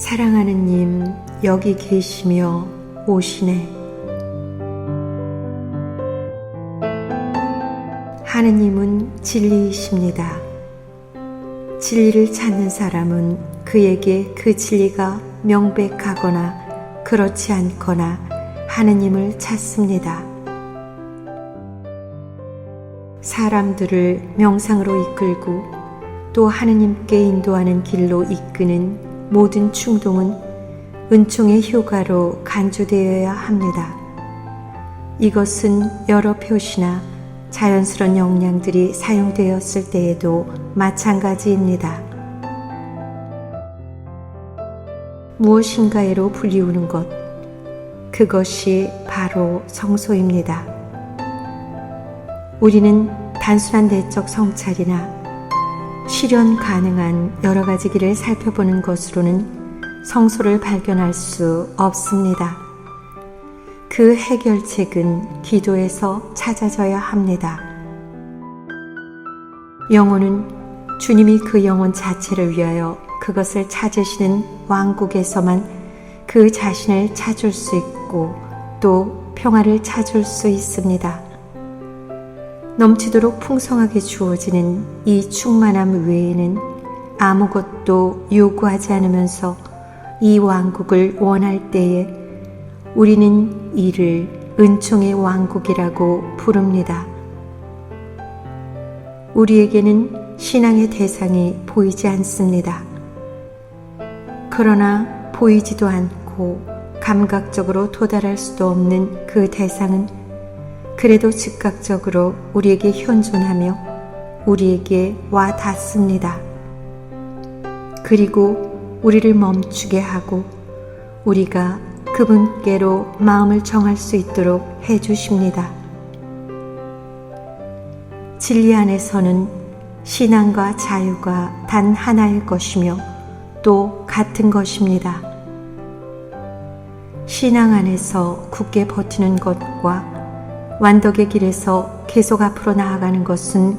사랑하는 님 여기 계시며 오시네. 하느님은 진리이십니다. 진리를 찾는 사람은 그에게 그 진리가 명백하거나 그렇지 않거나 하느님을 찾습니다. 사람들을 명상으로 이끌고 또 하느님께 인도하는 길로 이끄는 모든 충동은 은총의 효과로 간주되어야 합니다. 이것은 여러 표시나 자연스러운 역량들이 사용되었을 때에도 마찬가지입니다. 무엇인가에로 불리우는 것, 그것이 바로 성소입니다. 우리는 단순한 내적 성찰이나 실현 가능한 여러 가지 길을 살펴보는 것으로는 성소를 발견할 수 없습니다. 그 해결책은 기도에서 찾아져야 합니다. 영혼은 주님이 그 영혼 자체를 위하여 그것을 찾으시는 왕국에서만 그 자신을 찾을 수 있고 또 평화를 찾을 수 있습니다. 넘치도록 풍성하게 주어지는 이 충만함 외에는 아무것도 요구하지 않으면서 이 왕국을 원할 때에 우리는 이를 은총의 왕국이라고 부릅니다. 우리에게는 신앙의 대상이 보이지 않습니다. 그러나 보이지도 않고 감각적으로 도달할 수도 없는 그 대상은 그래도 즉각적으로 우리에게 현존하며 우리에게 와 닿습니다. 그리고 우리를 멈추게 하고 우리가 그분께로 마음을 정할 수 있도록 해주십니다. 진리 안에서는 신앙과 자유가 단 하나일 것이며 또 같은 것입니다. 신앙 안에서 굳게 버티는 것과 완덕의 길에서 계속 앞으로 나아가는 것은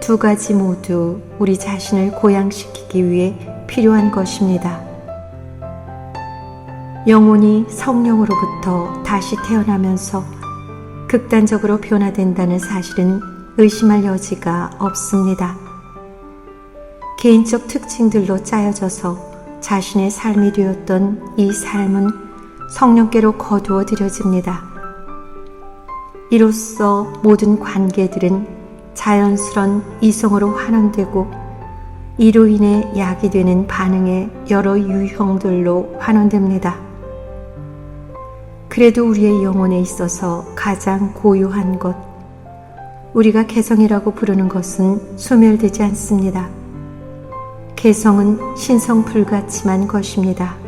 두 가지 모두 우리 자신을 고양시키기 위해 필요한 것입니다. 영혼이 성령으로부터 다시 태어나면서 극단적으로 변화된다는 사실은 의심할 여지가 없습니다. 개인적 특징들로 짜여져서 자신의 삶이 되었던 이 삶은 성령께로 거두어 들여집니다. 이로써 모든 관계들은 자연스런 이성으로 환원되고 이로 인해 야기되는 반응의 여러 유형들로 환원됩니다. 그래도 우리의 영혼에 있어서 가장 고유한 것, 우리가 개성이라고 부르는 것은 소멸되지 않습니다. 개성은 신성 불가침한 것입니다.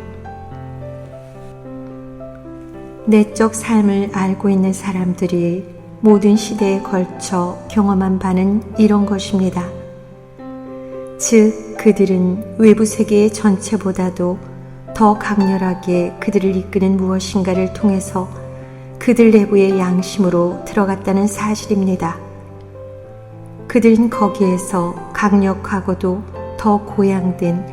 내적 삶을 알고 있는 사람들이 모든 시대에 걸쳐 경험한 바는 이런 것입니다. 즉, 그들은 외부 세계의 전체보다도 더 강렬하게 그들을 이끄는 무엇인가를 통해서 그들 내부의 양심으로 들어갔다는 사실입니다. 그들은 거기에서 강력하고도 더 고양된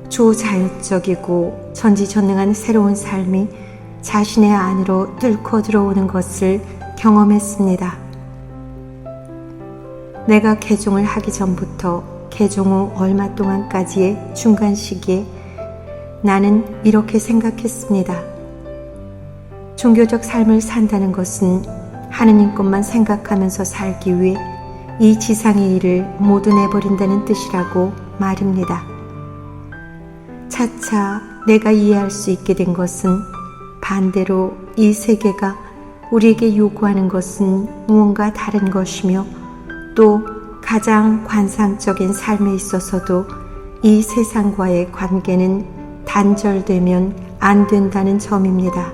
조자연적이고 전지전능한 새로운 삶이 자신의 안으로 뚫고 들어오는 것을 경험했습니다. 내가 개종을 하기 전부터 개종 후 얼마 동안까지의 중간 시기에 나는 이렇게 생각했습니다. 종교적 삶을 산다는 것은 하느님 것만 생각하면서 살기 위해 이 지상의 일을 모두 내버린다는 뜻이라고 말입니다. 차차 내가 이해할 수 있게 된 것은 반대로 이 세계가 우리에게 요구하는 것은 무언가 다른 것이며 또 가장 관상적인 삶에 있어서도 이 세상과의 관계는 단절되면 안 된다는 점입니다.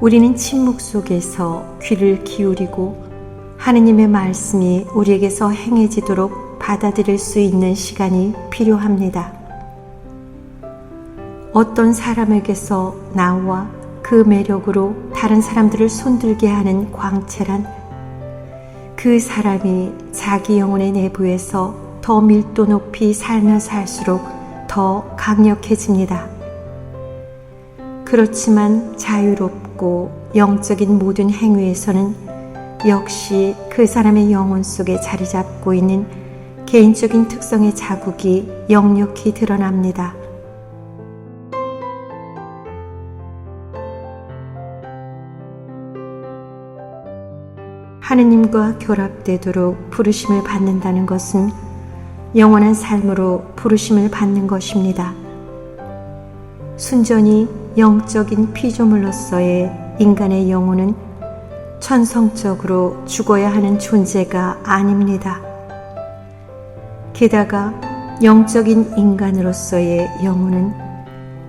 우리는 침묵 속에서 귀를 기울이고 하느님의 말씀이 우리에게서 행해지도록 받아들일 수 있는 시간이 필요합니다. 어떤 사람에게서 나와 그 매력으로 다른 사람들을 손들게 하는 광채란 그 사람이 자기 영혼의 내부에서 더 밀도 높이 살면 살수록 더 강력해집니다. 그렇지만 자유롭고 영적인 모든 행위에서는 역시 그 사람의 영혼 속에 자리 잡고 있는 개인적인 특성의 자국이 역력히 드러납니다. 하느님과 결합되도록 부르심을 받는다는 것은 영원한 삶으로 부르심을 받는 것입니다. 순전히 영적인 피조물로서의 인간의 영혼은 천성적으로 죽어야 하는 존재가 아닙니다. 게다가 영적인 인간으로서의 영혼은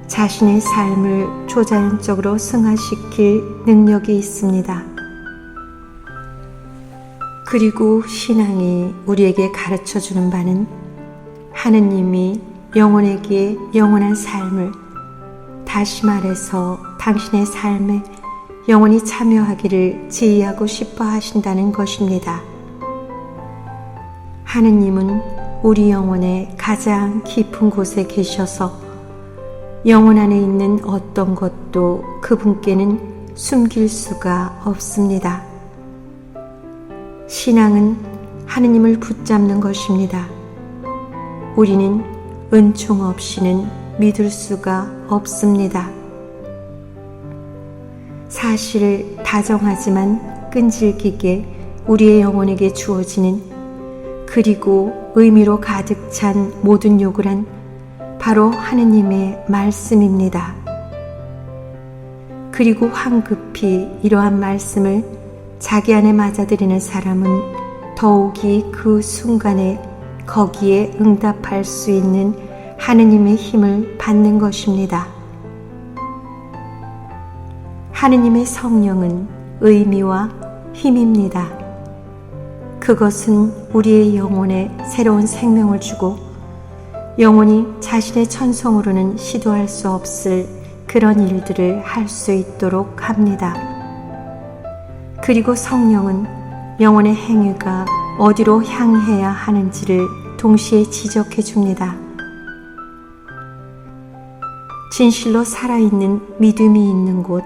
자신의 삶을 초자연적으로 승화시킬 능력이 있습니다. 그리고 신앙이 우리에게 가르쳐주는 바는 하느님이 영혼에게 영원한 삶을, 다시 말해서 당신의 삶에 영원히 참여하기를 지휘하고 싶어 하신다는 것입니다. 하느님은 우리 영혼의 가장 깊은 곳에 계셔서 영혼 안에 있는 어떤 것도 그분께는 숨길 수가 없습니다. 신앙은 하느님을 붙잡는 것입니다. 우리는 은총 없이는 믿을 수가 없습니다. 사실 다정하지만 끈질기게 우리의 영혼에게 주어지는, 그리고 의미로 가득 찬 모든 요구란 바로 하느님의 말씀입니다. 그리고 황급히 이러한 말씀을 자기 안에 맞아들이는 사람은 더욱이 그 순간에 거기에 응답할 수 있는 하느님의 힘을 받는 것입니다. 하느님의 성령은 의미와 힘입니다. 그것은 우리의 영혼에 새로운 생명을 주고 영혼이 자신의 천성으로는 시도할 수 없을 그런 일들을 할 수 있도록 합니다. 그리고 성령은 영혼의 행위가 어디로 향해야 하는지를 동시에 지적해 줍니다. 진실로 살아있는 믿음이 있는 곳,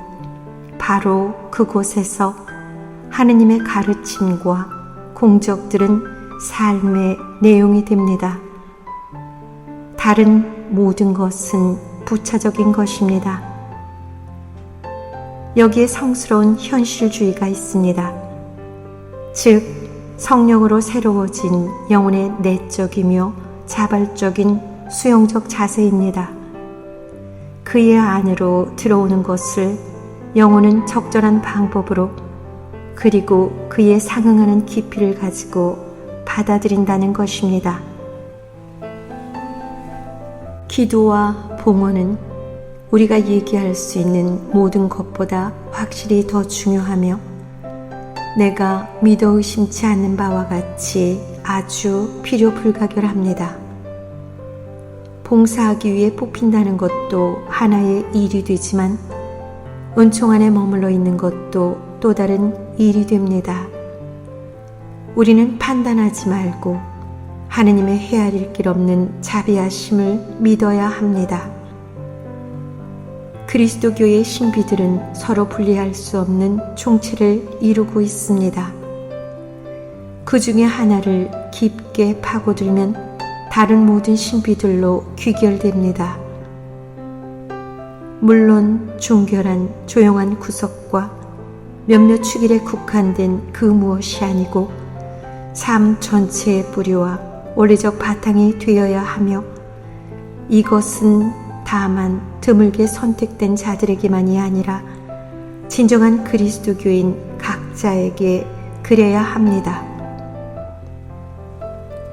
바로 그곳에서 하느님의 가르침과 공적들은 삶의 내용이 됩니다. 다른 모든 것은 부차적인 것입니다. 여기에 성스러운 현실주의가 있습니다. 즉, 성령으로 새로워진 영혼의 내적이며 자발적인 수용적 자세입니다. 그의 안으로 들어오는 것을 영혼은 적절한 방법으로, 그리고 그에 상응하는 깊이를 가지고 받아들인다는 것입니다. 기도와 봉헌은 우리가 얘기할 수 있는 모든 것보다 확실히 더 중요하며 내가 믿어 의심치 않는 바와 같이 아주 필요 불가결합니다. 봉사하기 위해 뽑힌다는 것도 하나의 일이 되지만 은총 안에 머물러 있는 것도 또 다른 일이 됩니다. 우리는 판단하지 말고 하느님의 헤아릴 길 없는 자비하심을 믿어야 합니다. 그리스도교의 신비들은 서로 분리할 수 없는 총체를 이루고 있습니다. 그 중에 하나를 깊게 파고들면 다른 모든 신비들로 귀결됩니다. 물론 종결한 조용한 구석과 몇몇 축일에 국한된 그 무엇이 아니고 삶 전체의 뿌리와 원리적 바탕이 되어야 하며 이것은 다만 드물게 선택된 자들에게만이 아니라 진정한 그리스도교인 각자에게 그래야 합니다.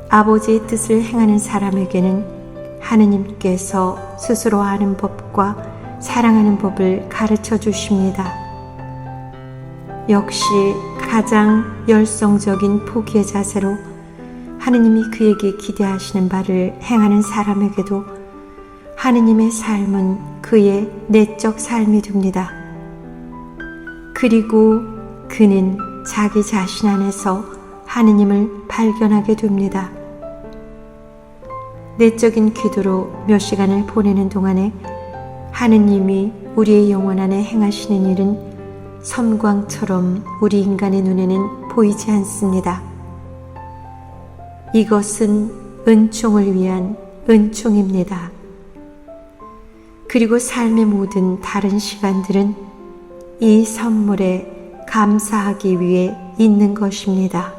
아버지의 뜻을 행하는 사람에게는 하느님께서 스스로 아는 법과 사랑하는 법을 가르쳐 주십니다. 역시 가장 열성적인 포기의 자세로 하느님이 그에게 기대하시는 바를 행하는 사람에게도 하느님의 삶은 그의 내적 삶이 됩니다. 그리고 그는 자기 자신 안에서 하느님을 발견하게 됩니다. 내적인 기도로 몇 시간을 보내는 동안에 하느님이 우리의 영혼 안에 행하시는 일은 섬광처럼 우리 인간의 눈에는 보이지 않습니다. 이것은 은총을 위한 은총입니다. 그리고 삶의 모든 다른 시간들은 이 선물에 감사하기 위해 있는 것입니다.